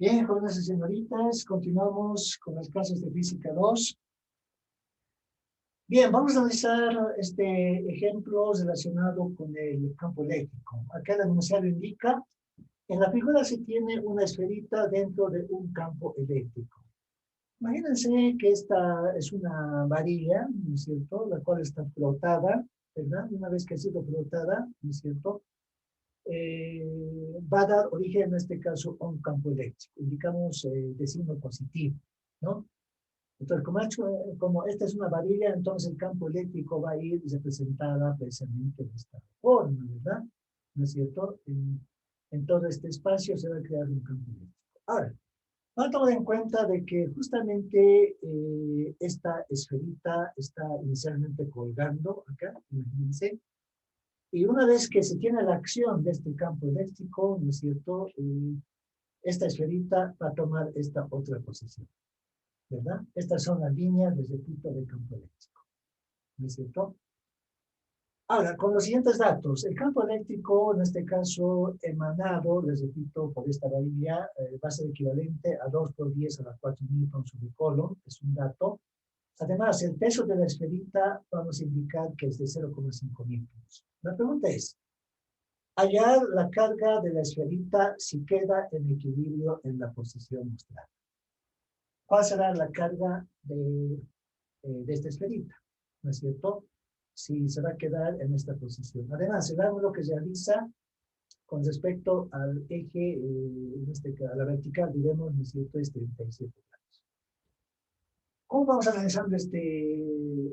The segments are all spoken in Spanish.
Bien, jóvenes y señoritas, continuamos con las clases de Física 2. Bien, vamos a analizar ejemplo relacionado con el campo eléctrico. Acá el enunciado indica, en la figura se tiene una esferita dentro de un campo eléctrico. Imagínense que esta es una varilla, ¿no es cierto?, la cual está flotada, ¿verdad? Una vez que ha sido flotada, ¿no es cierto?, va a dar origen, en este caso, a un campo eléctrico. Indicamos de signo positivo, ¿no? Entonces, como esta es una varilla, entonces el campo eléctrico va a ir representada precisamente de esta forma, ¿verdad? ¿No es cierto? En todo este espacio se va a crear un campo eléctrico. Ahora, vamos a tomar en cuenta de que justamente esta esferita está inicialmente colgando acá, imagínense. Y una vez que se tiene la acción de este campo eléctrico, ¿no es cierto?, esta esferita va a tomar esta otra posición, ¿verdad? Estas son las líneas de repito de campo eléctrico, ¿no es cierto? Ahora, con los siguientes datos, el campo eléctrico, en este caso emanado, les repito, por esta varilla, va a ser equivalente a 2 por 10 a la 4 newtons sobre Coulomb, es un dato. Además, el peso de la esferita vamos a indicar que es de 0,5 newtons. La pregunta es, hallar la carga de la esferita si queda en equilibrio en la posición mostrada. ¿Cuál será la carga de esta esferita? ¿No es cierto? Si se va a quedar en esta posición. Además, el ángulo que realiza con respecto al eje, a la vertical, diremos, ¿no es cierto?, es 37 grados. ¿Cómo vamos a analizar este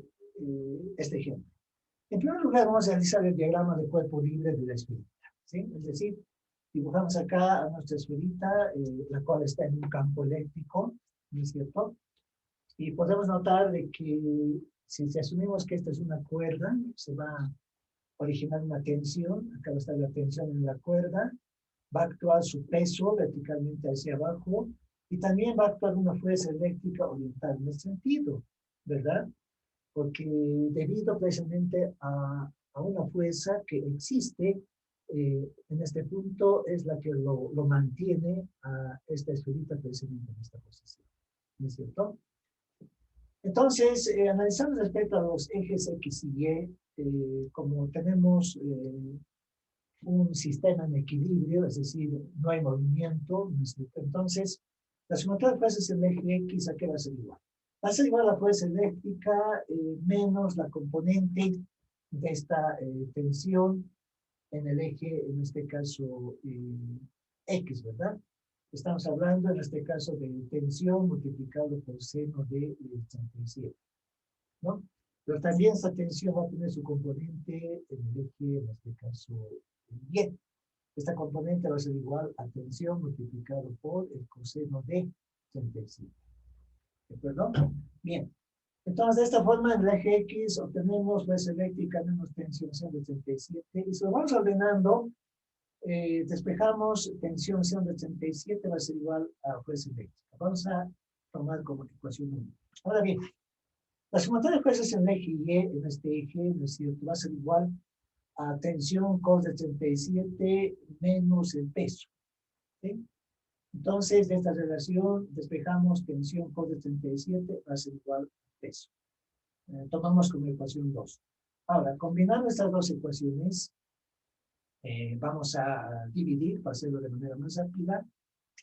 ejemplo? En primer lugar, vamos a realizar el diagrama de cuerpo libre de la esferita, ¿sí? Es decir, dibujamos acá a nuestra esferita, la cual está en un campo eléctrico, ¿no es cierto? Y podemos notar de que si asumimos que esta es una cuerda, se va a originar una tensión, acá va a estar la tensión en la cuerda, va a actuar su peso verticalmente hacia abajo, y también va a actuar una fuerza eléctrica oriental en el sentido, ¿verdad? Porque debido precisamente a una fuerza que existe en este punto, es la que lo mantiene a esta esferita precisamente en esta posición, ¿no es cierto? Entonces, analizando respecto a los ejes X y Y, como tenemos un sistema en equilibrio, es decir, no hay movimiento, ¿no es cierto? Entonces, la sumatoria de fuerzas en el eje X, ¿a qué va a ser igual? Va a ser igual a la fuerza eléctrica menos la componente de esta tensión en el eje, en este caso, X, ¿verdad? Estamos hablando, en este caso, de tensión multiplicado por seno de 37, ¿no? Pero también esta tensión va a tener su componente en el eje, en este caso, Y. Esta componente va a ser igual a tensión multiplicado por el coseno de 37. ¿De acuerdo? Bien. Entonces, de esta forma, en el eje X obtenemos fuerza eléctrica menos tensión de 37. Y si lo vamos ordenando, despejamos tensión de 37 va a ser igual a fuerza eléctrica. Vamos a tomar como ecuación 1. Ahora bien, la sumatoria de fuerzas en el eje Y, en este eje, ¿no es cierto?, va a ser igual a tensión cos de 37 menos el peso, ¿sí? Entonces, de esta relación, despejamos tensión cos de 37 va a ser igual al peso. Tomamos como ecuación 2. Ahora, combinando estas dos ecuaciones, vamos a dividir, para hacerlo de manera más rápida,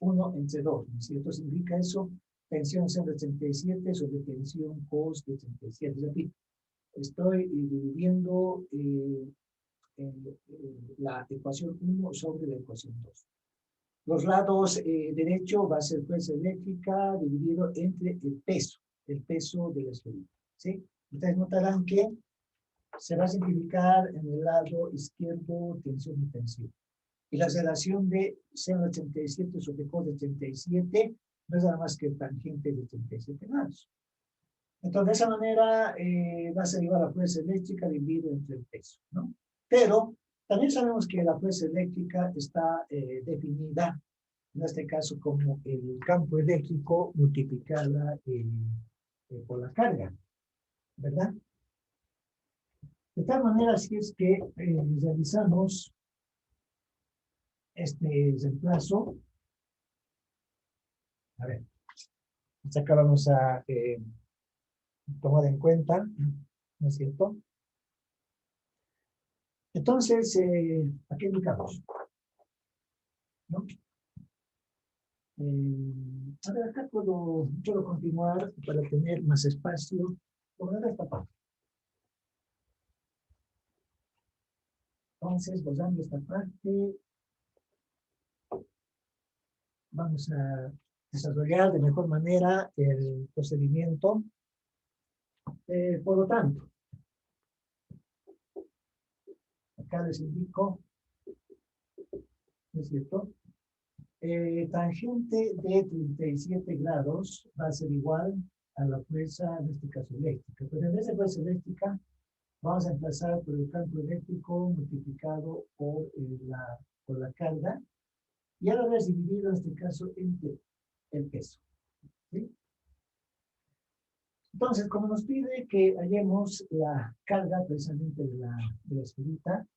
1 entre 2, ¿no es cierto? Significa eso, tensión de 37 sobre tensión cos de 37. Repito, estoy dividiendo la ecuación 1 sobre la ecuación 2. Los lados derecho va a ser fuerza eléctrica dividido entre el peso de la esferita, ¿sí? Ustedes notarán que se va a simplificar en el lado izquierdo tensión y tensión. Y la relación de seno de 87 sobre cos de 37 no es nada más que el tangente de 37 grados. Entonces, de esa manera va a ser igual a la fuerza eléctrica dividido entre el peso, ¿no? Pero también sabemos que la fuerza eléctrica está definida, en este caso, como el campo eléctrico multiplicada por la carga, ¿verdad? De tal manera, si es que realizamos este reemplazo, A ver, acá vamos a tomar en cuenta, ¿no es cierto? Entonces, ¿a qué indicamos? ¿No? A ver, acá puedo continuar para tener más espacio. Poner esta parte. Entonces, borrando esta parte, vamos a desarrollar de mejor manera el procedimiento. Por lo tanto, acá les indico, ¿no es cierto? Tangente de 37 grados va a ser igual a la fuerza, en este caso eléctrica. Pero en vez de fuerza eléctrica, vamos a empezar por el campo eléctrico multiplicado por la carga. Y ahora voy a dividirlo en este caso entre el peso. ¿Sí? Entonces, como nos pide que hallemos la carga precisamente de la esferita,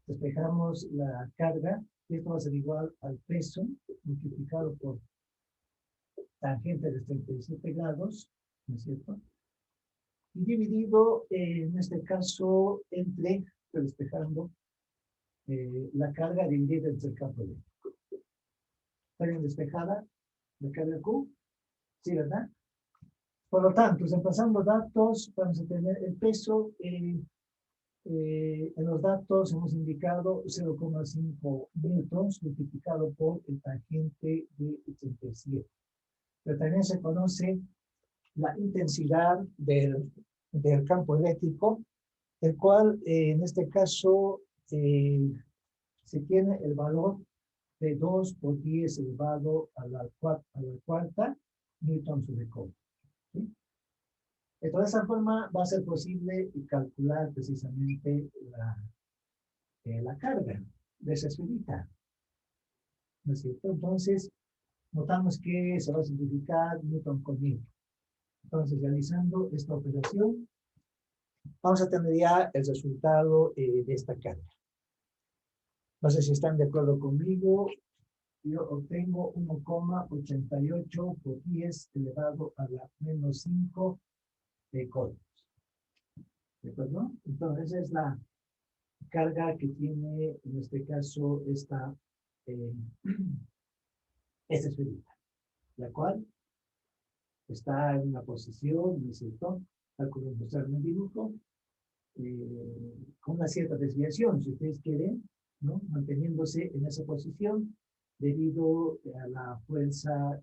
despejamos la carga, y esto va a ser igual al peso multiplicado por tangente de 37 grados, ¿no es cierto? Y dividido, en este caso, despejando la carga dividida entre el campo eléctrico. ¿Está bien despejada la carga Q? Sí, ¿verdad? Por lo tanto, pasando datos, vamos a tener el peso. En los datos hemos indicado 0,5 newtons multiplicado por el tangente de 87. Pero también se conoce la intensidad del campo eléctrico, el cual en este caso se tiene el valor de 2 por 10 elevado a la cuarta newton sobre cobre. ¿Sí? Entonces, de esa forma va a ser posible calcular precisamente la carga de esa esferita. ¿No es cierto? Entonces, notamos que se va a simplificar newton con newton. Entonces, realizando esta operación, vamos a tener ya el resultado de esta carga. No sé si están de acuerdo conmigo. Yo obtengo 1,88 por 10 elevado a la menos 5 de coulombs. ¿De acuerdo? Entonces, esa es la carga que tiene, en este caso, esta esferita, la cual está en una posición, ¿no es cierto? Tal como mostrar en el dibujo, con una cierta desviación, si ustedes quieren, ¿no? Manteniéndose en esa posición debido a la fuerza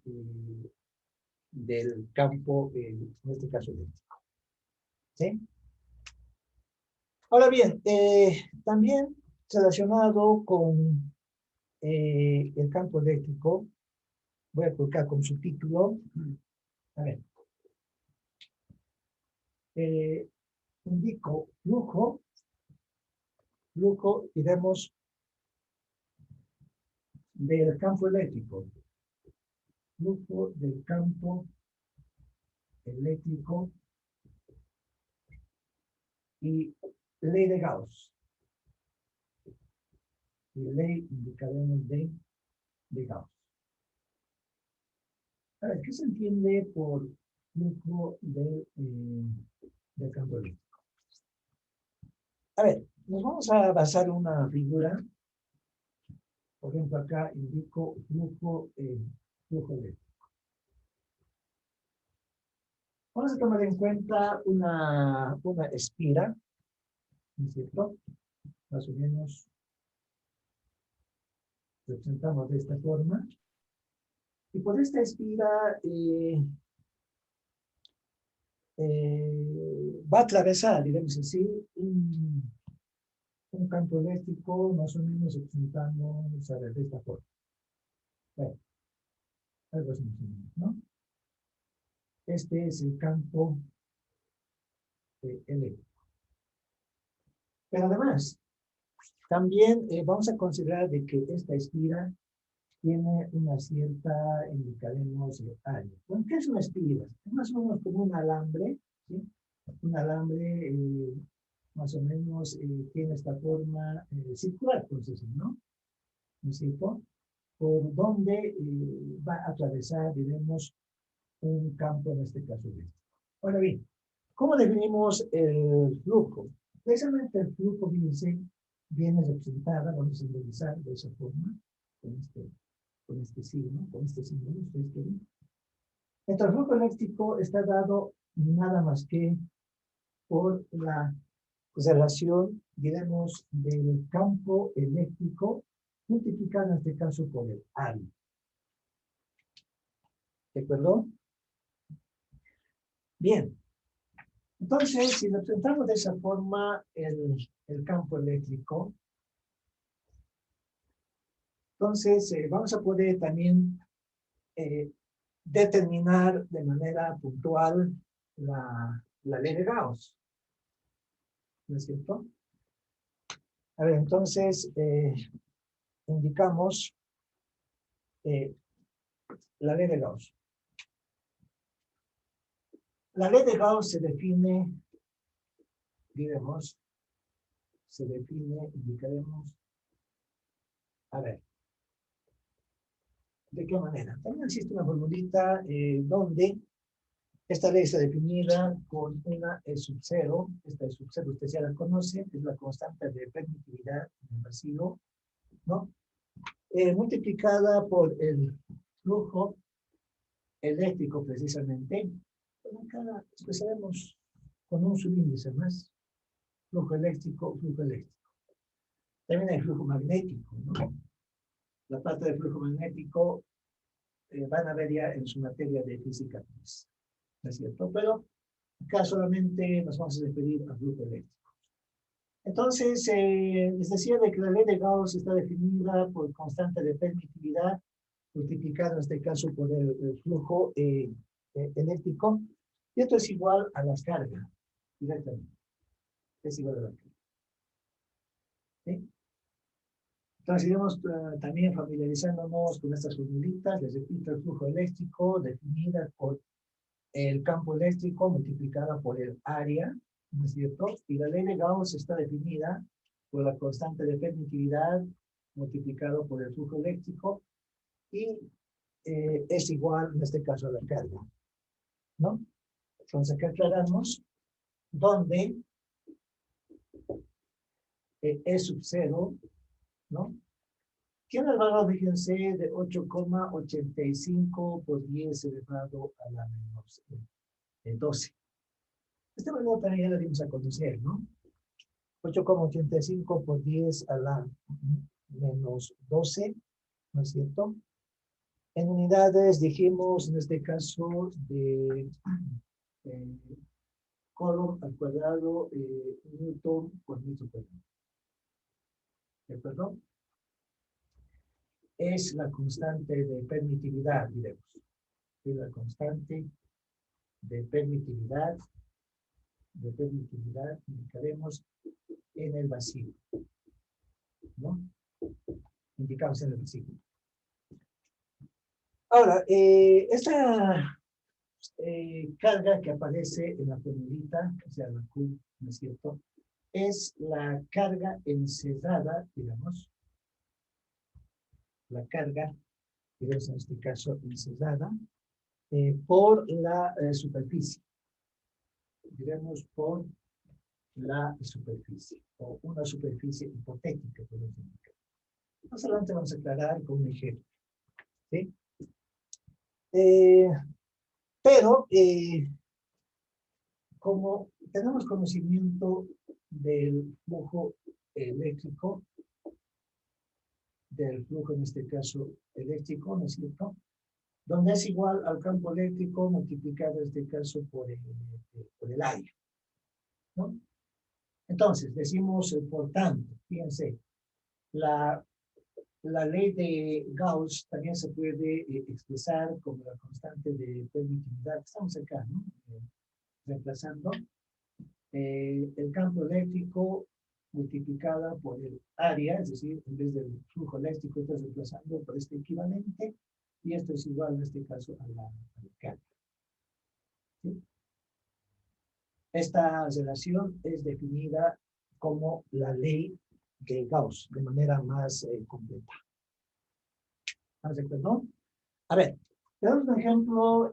del campo, en este caso eléctrico. ¿Sí? Ahora bien, también relacionado con el campo eléctrico, voy a colocar como subtítulo, a ver, indico flujo, y vemos del campo eléctrico, flujo del campo eléctrico y ley de Gauss. Y ley indicaremos de Gauss. A ver, ¿qué se entiende por flujo del campo eléctrico? A ver, nos vamos a basar en una figura. Por ejemplo, acá indico flujo eléctrico. Vamos a tomar en cuenta una espira, ¿no es cierto? Más o menos representamos de esta forma. Y por esta espira va a atravesar, digamos así, un campo eléctrico más o menos representamos de esta forma. Bueno, algo así, ¿no? Este es el campo eléctrico. Pero además, también vamos a considerar de que esta espira tiene una cierta, indicaremos, área. Bueno, ¿qué es una espira? Es más o menos como un alambre, ¿sí? Un alambre más o menos tiene esta forma circular, por decirlo, ¿no? ¿No es cierto? por donde va a atravesar, diremos, un campo, en este caso eléctrico. Ahora bien, ¿cómo definimos el flujo? Precisamente el flujo, fíjense, viene representada, vamos a simbolizar de esa forma, con este signo, con este símbolo, ustedes quieren. Entonces, el flujo eléctrico está dado nada más que por la relación, diremos, del campo eléctrico multiplicado en este caso por el área. ¿De acuerdo? Bien. Entonces, si representamos de esa forma el campo eléctrico, entonces vamos a poder también determinar de manera puntual la ley de Gauss. ¿No es cierto? A ver, entonces indicamos la ley de Gauss. La ley de Gauss se define, diremos, indicaremos, a ver, ¿de qué manera? También existe una formulita donde esta ley está definida con una E sub 0. Esta E sub 0 usted ya la conoce, es la constante de permitividad en el vacío, ¿no? Multiplicada por el flujo eléctrico, precisamente. Acá expresaremos con un subíndice más. Flujo eléctrico, flujo eléctrico. También hay flujo magnético, ¿no? La parte del flujo magnético van a ver ya en su materia de física 3, ¿no es cierto? Pero acá solamente nos vamos a referir al flujo eléctrico. Entonces, les decía de que la ley de Gauss está definida por constante de permitividad, multiplicada en este caso por el flujo eléctrico, y esto es igual a las cargas, directamente. Es igual a la carga. ¿Sí? Entonces, iremos también familiarizándonos con estas formulitas. Les repito, el flujo eléctrico definida por el campo eléctrico multiplicada por el área, ¿no es cierto? Y la ley de Gauss está definida por la constante de permitividad multiplicado por el flujo eléctrico y es igual, en este caso, a la carga, ¿no? Entonces, acá aclaramos donde E sub 0, ¿no? Tiene el valor, fíjense, de 8,85 por 10 elevado a la menos 12. Este valor también ya lo dimos a conocer, ¿no? 8,85 por 10 a la menos 12, ¿no es cierto? En unidades dijimos, en este caso, de Coulomb al cuadrado, Newton por metro cuadrado. ¿De acuerdo? Es la constante de permitividad, diremos. Es la constante de permitividad, indicaremos en el vacío, ¿no? Indicamos en el vacío. Ahora, esta carga que aparece en la formulita, o sea, la Q, ¿no es cierto? Es la carga encerrada, digamos, la carga, digamos en este caso encerrada, por la superficie. Diremos por la superficie, o una superficie hipotética, podemos indicar. Más adelante vamos a aclarar con un ejemplo. ¿Sí? Pero, como tenemos conocimiento del flujo eléctrico, del flujo en este caso eléctrico, ¿no es cierto? Donde es igual al campo eléctrico multiplicado en este caso por el aire, ¿no? Entonces, decimos, por tanto, fíjense, la ley de Gauss también se puede expresar como la constante de permitividad. Estamos acá, ¿no? Reemplazando el campo eléctrico multiplicada por el área, es decir, en vez del flujo eléctrico estás reemplazando por este equivalente, y esto es igual en este caso a la carga. ¿Sí? Esta relación es definida como la ley de Gauss, de manera más completa. ¿Estamos de acuerdo? A ver, tenemos un ejemplo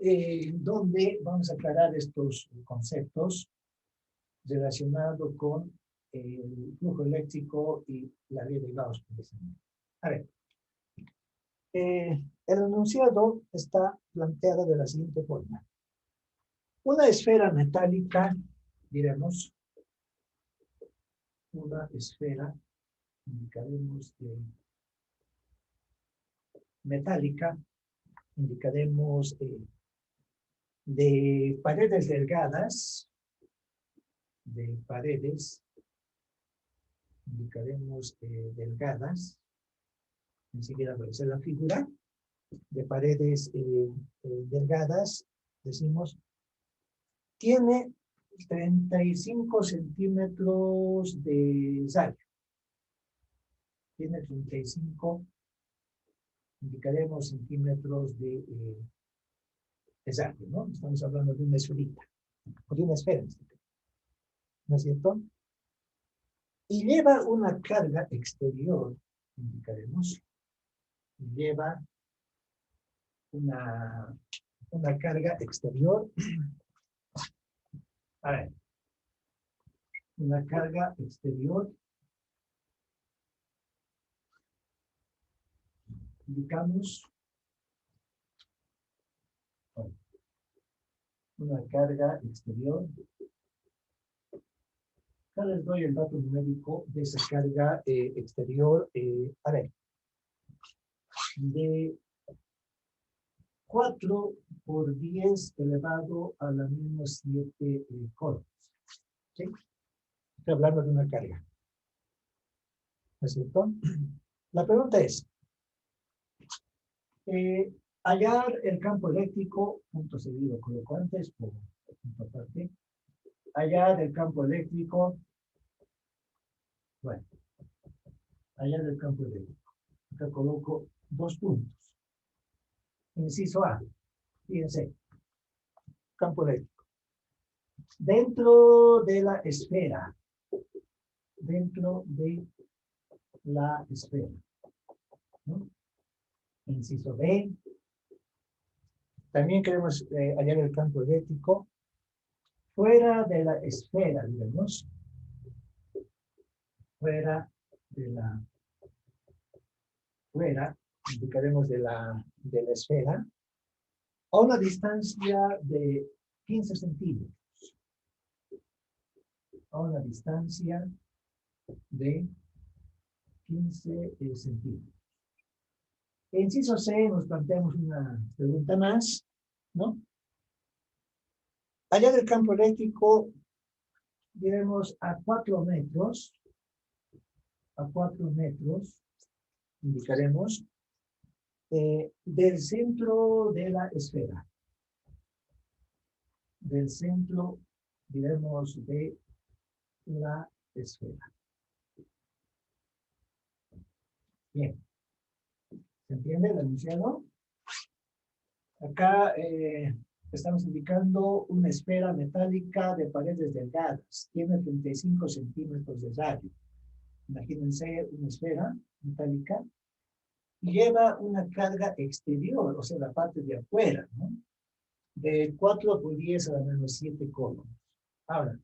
donde vamos a aclarar estos conceptos relacionados con el flujo eléctrico y la ley de Gauss, precisamente. A ver, el enunciado está planteado de la siguiente forma. Una esfera metálica, diremos, una esfera, indicaremos metálica, indicaremos de paredes delgadas, indicaremos delgadas, enseguida aparece la figura, de paredes delgadas, decimos, tiene 35 centímetros de radio. Tiene 35, indicaremos centímetros de radio, ¿no? Estamos hablando de una esferita, o de una esfera, ¿no es cierto? Y lleva una carga exterior, indicaremos, lleva una carga exterior, a ver, una carga exterior, indicamos una carga exterior. Ya les doy el dato numérico de esa carga exterior, a ver, de 4 por 10 elevado a la menos 7 coulombs. ¿Sí? Estoy hablando de una carga. ¿No es cierto? La pregunta es, hallar el campo eléctrico, punto seguido, coloco antes, por punto aparte, hallar el campo eléctrico, bueno, hallar el campo eléctrico. Acá coloco 2 puntos. Inciso A, fíjense, campo eléctrico. Dentro de la esfera, ¿no? Inciso B, también queremos hallar el campo eléctrico fuera de la esfera, digamos, fuera, indicaremos de la esfera, a una distancia de 15 centímetros. A una distancia de 15 centímetros. En inciso C nos planteamos una pregunta más, ¿no? Allá del campo eléctrico, diremos a 4 metros, indicaremos, del centro de la esfera. Del centro, diremos, de la esfera. Bien. ¿Se entiende el enunciado? Acá estamos indicando una esfera metálica de paredes delgadas. Tiene 35 centímetros de radio. Imagínense una esfera metálica y lleva una carga exterior, o sea, la parte de afuera, ¿no? De 4 por 10 a la menos 7 coulombs. Ahora,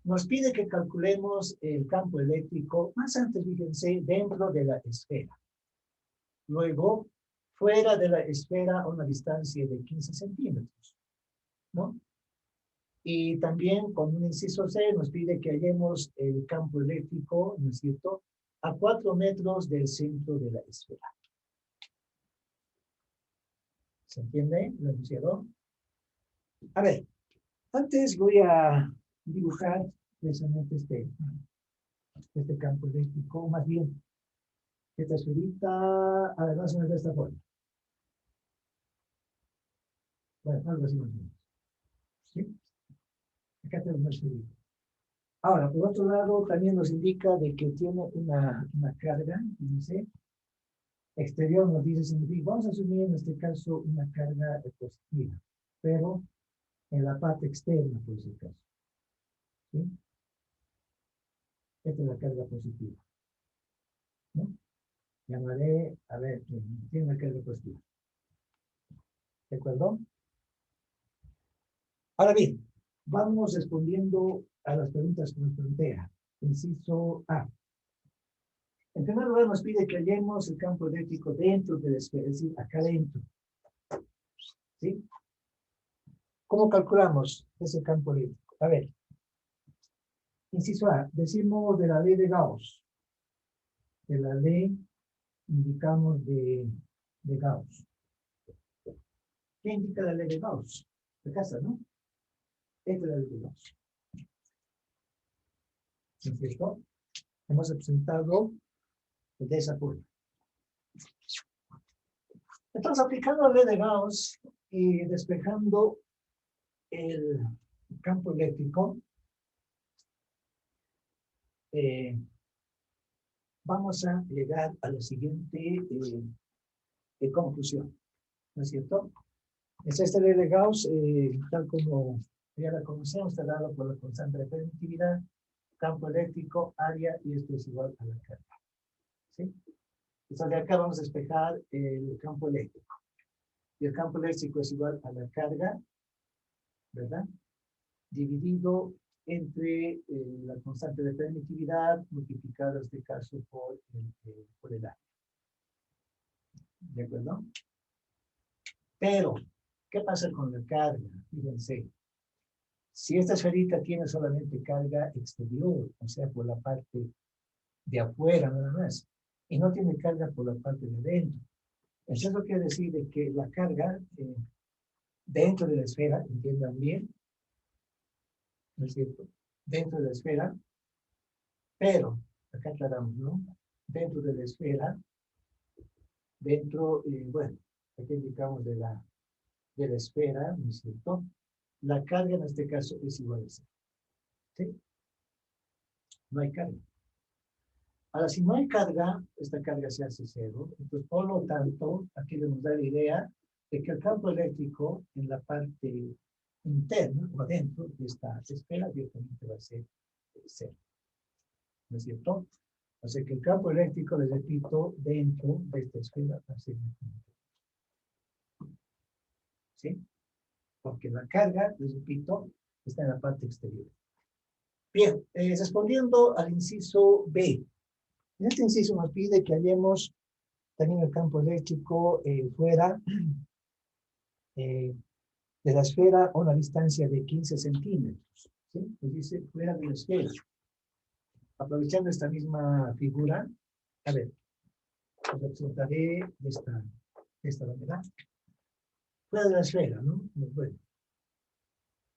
nos pide que calculemos el campo eléctrico, más antes, fíjense, dentro de la esfera. Luego, fuera de la esfera a una distancia de 15 centímetros, ¿no? Y también con un inciso C nos pide que hallemos el campo eléctrico, ¿no es cierto?, a 4 metros del centro de la esfera. ¿Se entiende lo enunciado? A ver, antes voy a dibujar precisamente este campo eléctrico, más bien, esta esferita, a ver, más o menos de esta forma. Bueno, algo así más o menos. ¿Sí? Acá tenemos una esferita. Ahora, por otro lado, también nos indica de que tiene una carga, fíjense, exterior nos dice significa, vamos a asumir en este caso una carga positiva, pero en la parte externa, por ese caso. ¿Sí? Esta es la carga positiva, ¿no? llamaré, a ver, tiene que repostar. ¿De acuerdo? Ahora bien, vamos respondiendo a las preguntas que nos plantea. Inciso A. En primer lugar, nos pide que hallemos el campo eléctrico dentro de la esfera, es decir, acá dentro. ¿Sí? ¿Cómo calculamos ese campo eléctrico? A ver, inciso A, decimos de la ley de Gauss. De la ley, indicamos de Gauss. ¿Qué indica la ley de Gauss? De casa, ¿no? Esta es la ley de Gauss. ¿No es cierto? Hemos representado de esa forma. Entonces, aplicando la ley de Gauss y despejando el campo eléctrico, vamos a llegar a la siguiente conclusión, ¿no es cierto? Es esta ley de Gauss, tal como ya la conocemos, está dado por la constante de permitividad, campo eléctrico, área, y esto es igual a la carga. ¿Sí? Entonces, de acá vamos a despejar el campo eléctrico. Y el campo eléctrico es igual a la carga, ¿verdad? Dividido entre la constante de permitividad multiplicado en este caso por el área. ¿De acuerdo? Pero, ¿qué pasa con la carga? Fíjense, si esta esferita tiene solamente carga exterior, o sea, por la parte de afuera nada más, y no tiene carga por la parte de adentro, eso quiere decir de que la carga dentro de la esfera, entiendan bien, ¿no es cierto? Dentro de la esfera, pero, acá aclaramos, ¿no? Dentro de la esfera, dentro, bueno, aquí indicamos de la esfera, ¿no es cierto? La carga en este caso es igual a cero. ¿Sí? No hay carga. Ahora, si no hay carga, esta carga se hace cero. Entonces, por lo tanto, aquí nos da la idea de que el campo eléctrico en la parte interna o adentro de esta esfera directamente va a ser cero. ¿No es cierto? O sea que el campo eléctrico, les repito, dentro de esta esfera va a ser ¿sí? Porque la carga, les repito, está en la parte exterior. Bien, respondiendo al inciso B. En este inciso nos pide que hallemos también el campo eléctrico fuera de la esfera a una distancia de 15 centímetros. ¿Sí? Nos dice fuera de la esfera. Aprovechando esta misma figura, a ver, os representaré de esta manera. Fuera de la esfera, ¿no? Bueno,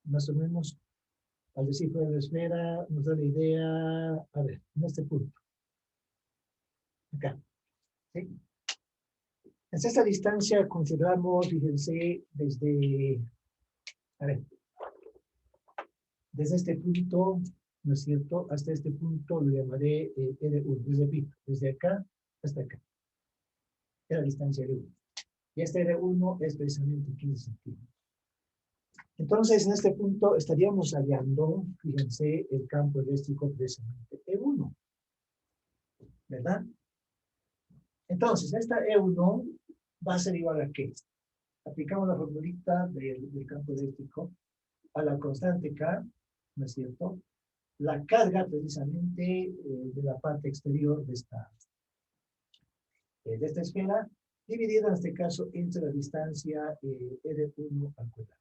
más o menos, al decir fuera de la esfera, nos da la idea, a ver, en este punto. Acá. ¿Sí? En esta distancia consideramos, fíjense, a ver, desde este punto, ¿no es cierto? Hasta este punto lo llamaré R1, les repito, desde acá hasta acá. Es la distancia R1. Y este R1 es precisamente 15 centímetros. Entonces, en este punto estaríamos hallando, fíjense, el campo eléctrico precisamente E1. ¿Verdad? Entonces, esta E1 va a ser igual a ¿qué? Aplicamos la formulita del campo eléctrico a la constante K, ¿no es cierto? La carga precisamente de la parte exterior de esta esfera, dividida en este caso entre la distancia R1 al cuadrado.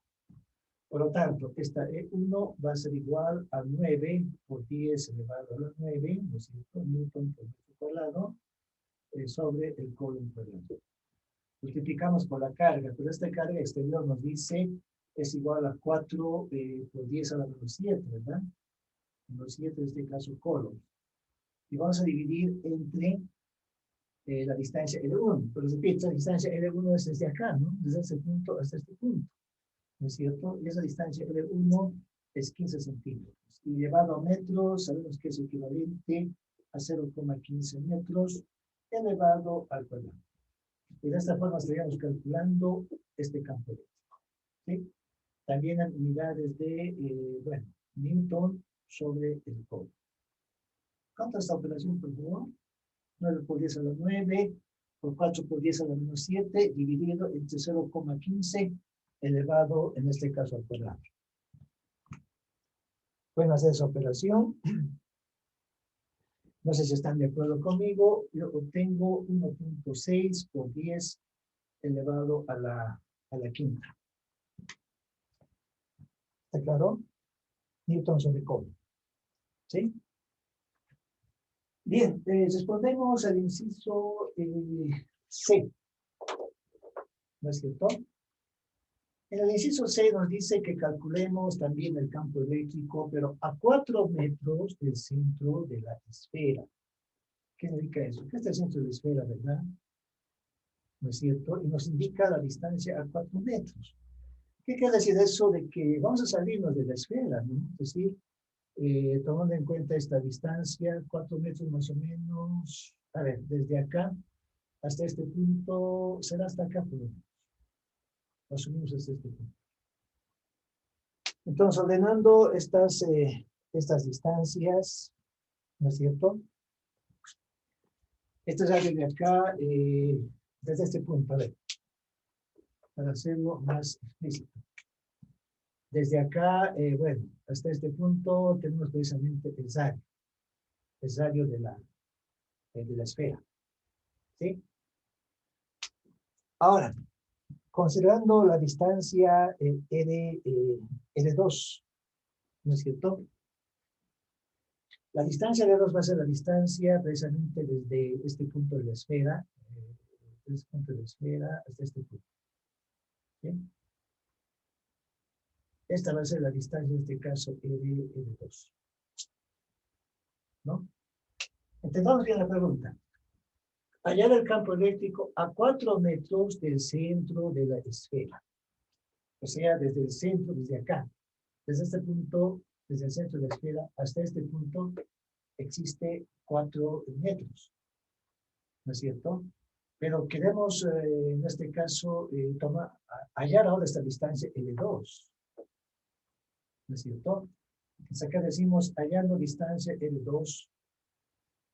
Por lo tanto, esta E1 va a ser igual a 9 por 10 elevado a la 9, ¿no es cierto? Newton por metro cuadrado sobre el coulomb cuadrado. Multiplicamos por la carga, pero esta carga exterior nos dice es igual a 4 por 10 a la menos 7, ¿verdad? Menos 7 en este caso coulomb. Y vamos a dividir entre la distancia L1. Pero repito, la distancia L1 es desde acá, ¿no? Desde ese punto hasta este punto. ¿No es cierto? Y esa distancia L1 es 15 centímetros. Y llevado a metros, sabemos que es equivalente a 0,15 metros elevado al cuadrado. Y de esta forma estaríamos calculando este campo eléctrico. ¿Sí? También en unidades de, bueno, Newton sobre el coulomb. ¿Cuánto esta operación, por favor? 9 por 10 a la 9, por 4 por 10 a la menos 7, dividido entre 0,15 elevado, en este caso, al cuadrado. Pueden hacer esa operación. No sé si están de acuerdo conmigo. Yo obtengo 1.6 por 10 elevado a la quinta. ¿Está claro? Newton sobre Coulomb. ¿Sí? Bien, respondemos al inciso C. ¿No es cierto? En el inciso C nos dice que calculemos también el campo eléctrico, pero a 4 metros del centro de la esfera. ¿Qué significa eso? Que este es el centro de la esfera, ¿verdad? ¿No es cierto? Y nos indica la distancia a 4 metros. ¿Qué quiere decir eso? De que vamos a salirnos de la esfera, ¿no? Es decir, tomando en cuenta esta distancia, 4 metros más o menos, a ver, desde acá hasta este punto, será hasta acá, por lo menos. Asumimos hasta este punto. Entonces, ordenando estas distancias, ¿no es cierto? Este radio de acá, desde este punto, a ver, para hacerlo más explícito. Desde acá, bueno, hasta este punto tenemos precisamente el radio de la esfera. ¿Sí? Ahora, considerando la distancia L2, ¿no es cierto? La distancia L2 va a ser la distancia precisamente desde este punto de la esfera, este punto de la esfera hasta este punto. ¿Sí? Esta va a ser la distancia, en este caso, L2. ¿No? Entendamos bien la pregunta. Hallar el campo eléctrico a 4 metros del centro de la esfera. O sea, desde el centro, desde acá. Desde este punto, desde el centro de la esfera hasta este punto, existe 4 metros. ¿No es cierto? Pero queremos, en este caso, hallar ahora esta distancia L2. ¿No es cierto? Entonces acá decimos hallando distancia L2,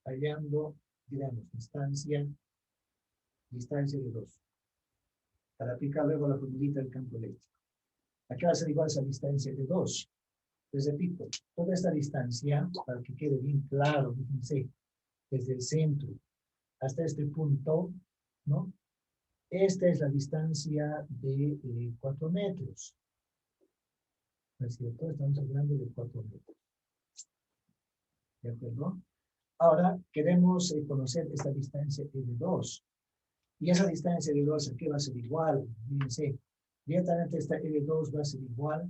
hallando, digamos, distancia L2. Para aplicar luego la formulita del campo eléctrico. Acá va a ser igual a esa distancia L2. Les repito, toda esta distancia, para que quede bien claro, fíjense, desde el centro hasta este punto, ¿no? Esta es la distancia de 4 metros. ¿No es cierto? Estamos hablando de 4 metros. ¿De acuerdo? Ahora queremos conocer esta distancia L2. Y esa distancia L2 aquí va a ser igual. Fíjense, directamente esta L2 va a ser igual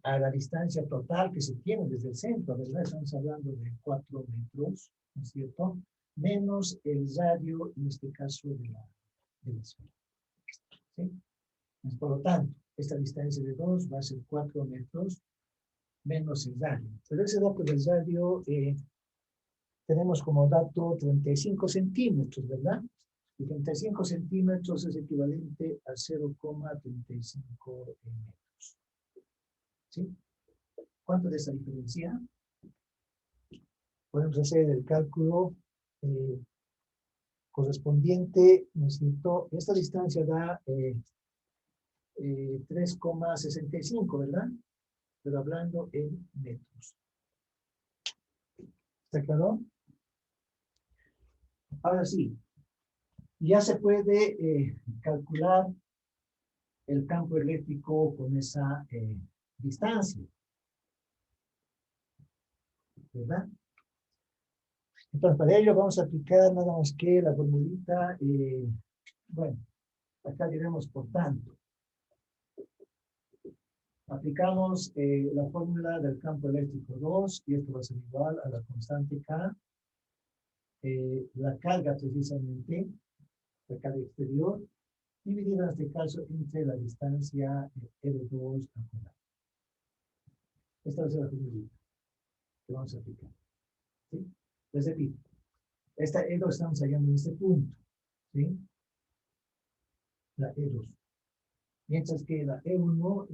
a la distancia total que se tiene desde el centro, ¿verdad? Estamos hablando de 4 metros, ¿no es cierto? Menos el radio, en este caso, de la esfera. ¿Sí? Pues, por lo tanto, esta distancia de 2 va a ser 4 metros menos el radio. Pero ese dato del radio tenemos como dato 35 centímetros, ¿verdad? Y 35 centímetros es equivalente a 0,35 metros. ¿Sí? ¿Cuánto de esa diferencia? Podemos hacer el cálculo correspondiente, ¿no es cierto? Esta distancia da 3,65, ¿verdad? Pero hablando en metros. ¿Está claro? Ahora sí, ya se puede calcular el campo eléctrico con esa distancia, ¿verdad? Entonces, para ello vamos a aplicar nada más que la formulita, bueno, acá diremos por tanto. Aplicamos la fórmula del campo eléctrico 2, y esto va a ser igual a la constante K, la carga precisamente, la carga exterior, dividida en este caso entre la distancia L2 al cuadrado. Esta va a ser la fórmula que vamos a aplicar. ¿Sí? Les repito, esta E2 estamos hallando en este punto. ¿Sí? La E2. Mientras que la E1,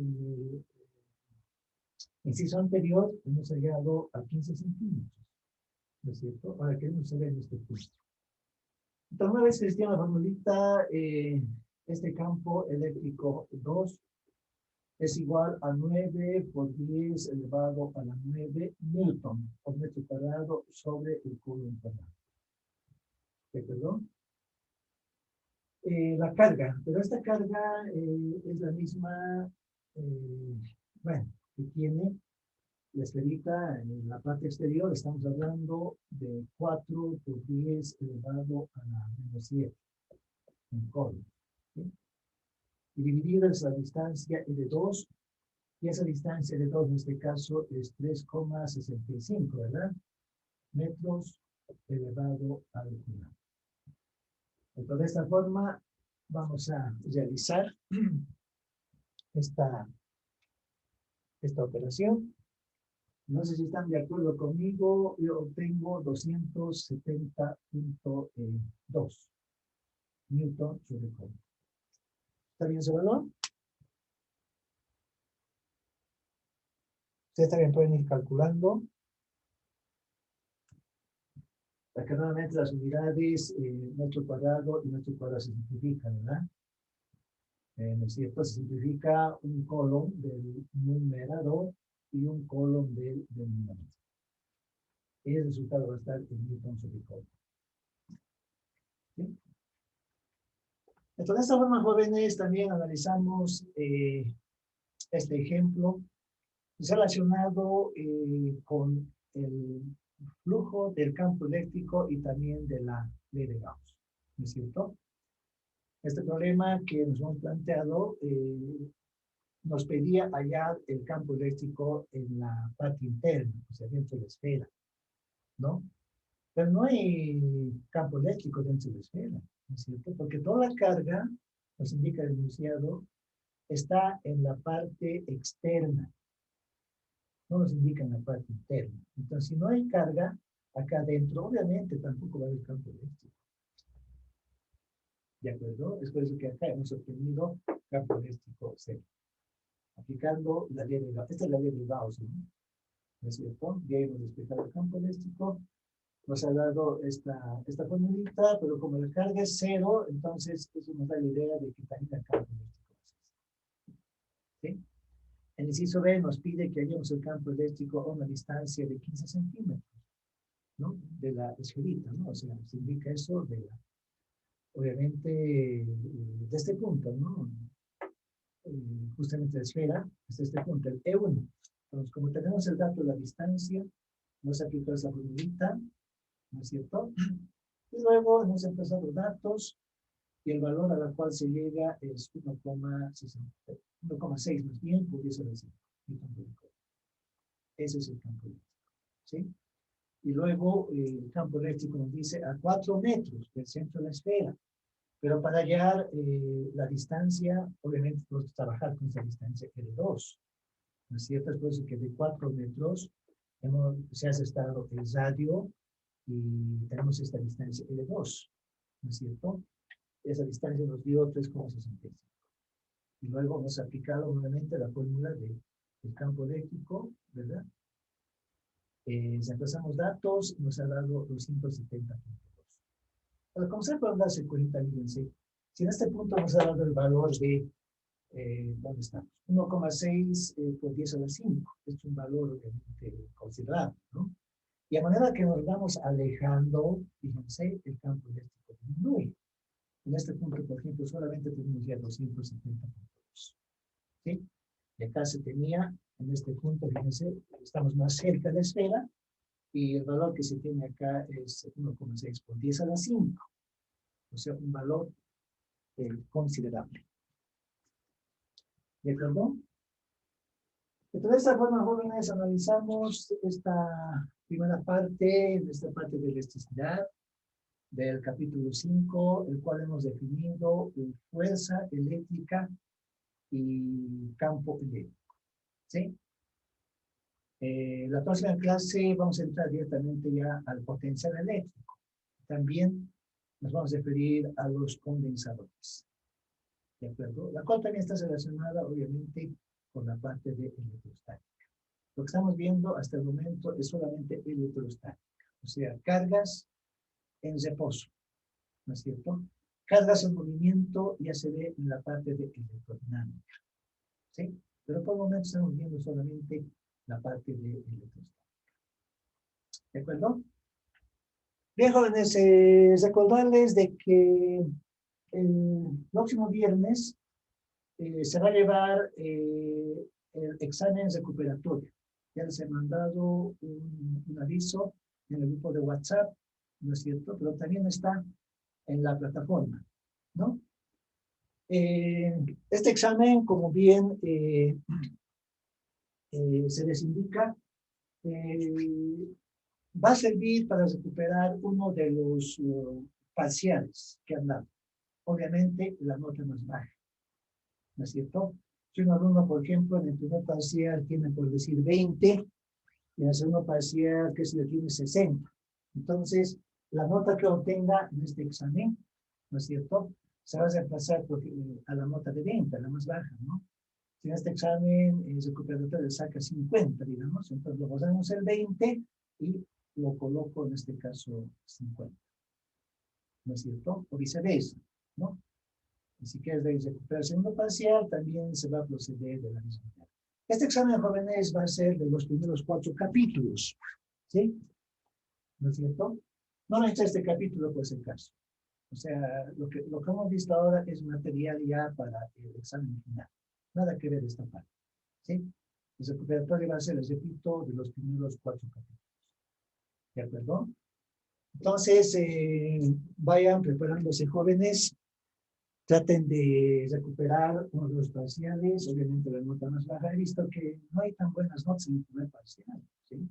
inciso anterior, hemos hallado a 15 centímetros. ¿No es cierto? Ahora queremos saber en este punto. Entonces, una vez que existía la formulita, este campo eléctrico 2 es igual a 9 por 10 elevado a la 9 newton por metro cuadrado sobre el coulomb cuadrado. ¿De acuerdo? La carga, pero esta carga es la misma, bueno, que tiene la esferita en la parte exterior. Estamos hablando de 4 por 10 elevado a la menos 7 en coulomb. ¿Sí? Y dividida es la distancia L2, y esa distancia L2 en este caso es 3,65, ¿verdad? Metros elevado al cuadrado. Entonces, de esta forma vamos a realizar esta operación. No sé si están de acuerdo conmigo. Yo obtengo 270.2 newton sobre coulomb. ¿Está bien ese valor? Ustedes también pueden ir calculando. Acá nuevamente las unidades metro cuadrado y metro cuadrado se simplifican, ¿verdad? ¿No es cierto? Se simplifica un coulomb del numerador y un coulomb del denominador. Y el resultado va a estar en newton sobre coulomb. ¿Sí? Entonces, de esta forma, jóvenes, también analizamos este ejemplo relacionado con el flujo del campo eléctrico y también de la ley de Gauss. ¿No es cierto? Este problema que nos hemos planteado nos pedía hallar el campo eléctrico en la parte interna, o sea, dentro de la esfera, ¿no? Pero no hay campo eléctrico dentro de la esfera, ¿no es cierto? Porque toda la carga, nos indica el enunciado, está en la parte externa, no nos indica en la parte interna. Entonces, si no hay carga acá adentro, obviamente tampoco va a haber campo eléctrico. ¿De acuerdo? Es por eso que acá hemos obtenido campo eléctrico cero. Aplicando la ley de Gauss. Esta es la ley de Gauss, ¿no? ¿No es cierto? Ya hemos despejado el campo eléctrico. Nos ha dado esta formulita, pero como la carga es cero, entonces eso nos da la idea de que también el campo eléctrico es cero. ¿Sí? El inciso B nos pide que hallemos el campo eléctrico a una distancia de 15 centímetros, ¿no? De la esferita, ¿no? O sea, se indica eso de la, obviamente, de este punto, ¿no? Justamente la esfera, hasta este punto, el E1. Entonces, como tenemos el dato de la distancia, nos aplica esa formulita, ¿no es cierto? Y luego hemos empezado los datos y el valor a la cual se llega es 1,6 más bien, pudiese decir. Ese es el campo eléctrico, ¿sí? Y luego el campo eléctrico nos dice a 4 metros del centro de la esfera. Pero para hallar la distancia, obviamente tenemos que trabajar con esa distancia L2. ¿No es cierto? Es por eso que de 4 metros se hace estado el radio y tenemos esta distancia L2. ¿No es cierto? Esa distancia nos dio 3,65. Y luego hemos aplicado nuevamente la fórmula del campo eléctrico, ¿verdad? Si empezamos datos, nos ha dado 270.2. Para comenzar, para darse cuenta, fíjense, si en este punto nos ha dado el valor de, ¿dónde estamos? 1,6 por 10 a la 5. Es un valor obviamente considerable, ¿no? Y a manera que nos vamos alejando, fíjense, el campo eléctrico disminuye. En este punto, por ejemplo, solamente tenemos ya 270.2. ¿Sí? Y acá se tenía, en este punto, fíjense, estamos más cerca de la esfera, y el valor que se tiene acá es 1,6 por 10 a la 5. O sea, un valor considerable. ¿De acuerdo? Entonces, de esta forma, jóvenes, analizamos esta primera parte, esta parte de elasticidad del capítulo 5, el cual hemos definido fuerza eléctrica y campo eléctrico. ¿Sí? La próxima clase vamos a entrar directamente ya al potencial eléctrico. También nos vamos a referir a los condensadores. ¿De acuerdo? La cual también está relacionada, obviamente, con la parte de electrostática. Lo que estamos viendo hasta el momento es solamente electrostática, o sea, cargas en reposo. ¿no es cierto? Cargas en movimiento ya se ve en la parte de electrodinámica, ¿sí? Pero por el momento estamos viendo solamente la parte de electrostática. ¿De acuerdo? Bien, jóvenes, recordarles de que el próximo viernes se va a llevar el examen recuperatorio. Ya les he mandado un aviso en el grupo de WhatsApp, ¿no es cierto? Pero también está en la plataforma, ¿no? Este examen, como bien se les indica, va a servir para recuperar uno de los parciales que han dado. Obviamente, la nota más baja, ¿no es cierto? Si un alumno, por ejemplo, en el primer parcial tiene, por decir, 20, y en el segundo parcial, que si yo, tiene 60. Entonces, la nota que obtenga en este examen, ¿no es cierto?, se va a reemplazar a la nota de 20, a la más baja, ¿no? Si en este examen el recuperatorio saca 50, digamos, entonces lo pasamos el 20 y lo coloco en este caso 50. ¿No es cierto? O viceversa, ¿no? Y si quieres recuperar el segundo parcial, también se va a proceder de la misma manera. Este examen, jóvenes, va a ser de los primeros 4 capítulos, ¿sí? ¿No es cierto? No necesita este capítulo, pues, el caso. O sea, lo que hemos visto ahora es material ya para el examen final. Nada que ver esta parte, ¿sí? El recuperatorio va a ser, les repito, de los primeros 4 capítulos. ¿De acuerdo? Entonces, vayan preparándose, jóvenes. Traten de recuperar uno de los parciales, obviamente la nota más baja. He visto que no hay tan buenas notas en el primer parcial, ¿sí?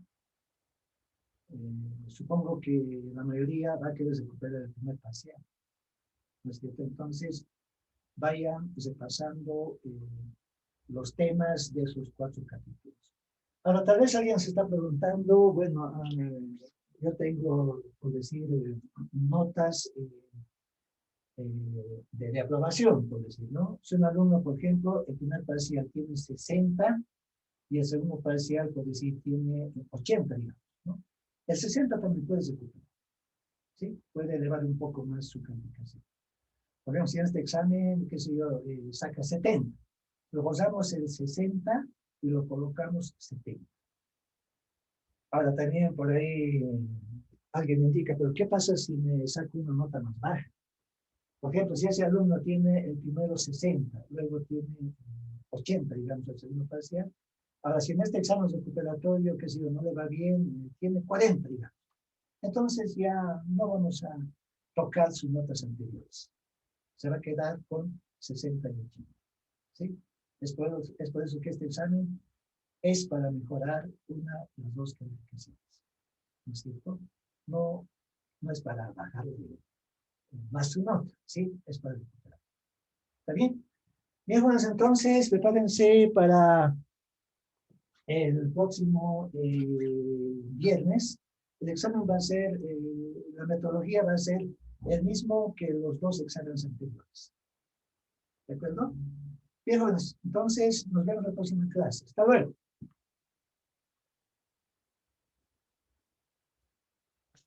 Supongo que la mayoría va a querer recuperar el primer parcial, ¿no es cierto? Entonces, vayan repasando los temas de esos 4 capítulos. Ahora, tal vez alguien se está preguntando, bueno, yo tengo, por decir, notas de aprobación, por decir, ¿no? Si un alumno, por ejemplo, el primer parcial tiene 60 y el segundo parcial, por decir, tiene 80, digamos, ¿no? El 60 también puede recuperar, ¿sí? Puede elevar un poco más su calificación. Por ejemplo, si en este examen, qué sé yo, saca 70, lo gozamos el 60 y lo colocamos 70. Ahora también por ahí alguien me indica, pero ¿qué pasa si me saco una nota más baja? Por ejemplo, si ese alumno tiene el primero 60, luego tiene 80, digamos, el segundo parcial. Ahora, si en este examen recuperatorio, que si no le va bien, tiene 40, digamos. Entonces ya no vamos a tocar sus notas anteriores. Se va a quedar con 60 y 80. ¿Sí? Es por eso que este examen es para mejorar las 2 calificaciones. ¿No es cierto? No es para bajarle más su nota, ¿sí? Es para recuperar. ¿Está bien? Bien, pues entonces, prepárense para el próximo viernes. El examen va a ser, la metodología va a ser el mismo que los 2 exámenes anteriores. ¿De acuerdo? Bien, pues entonces, nos vemos en la próxima clase. Hasta luego.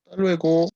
Hasta luego.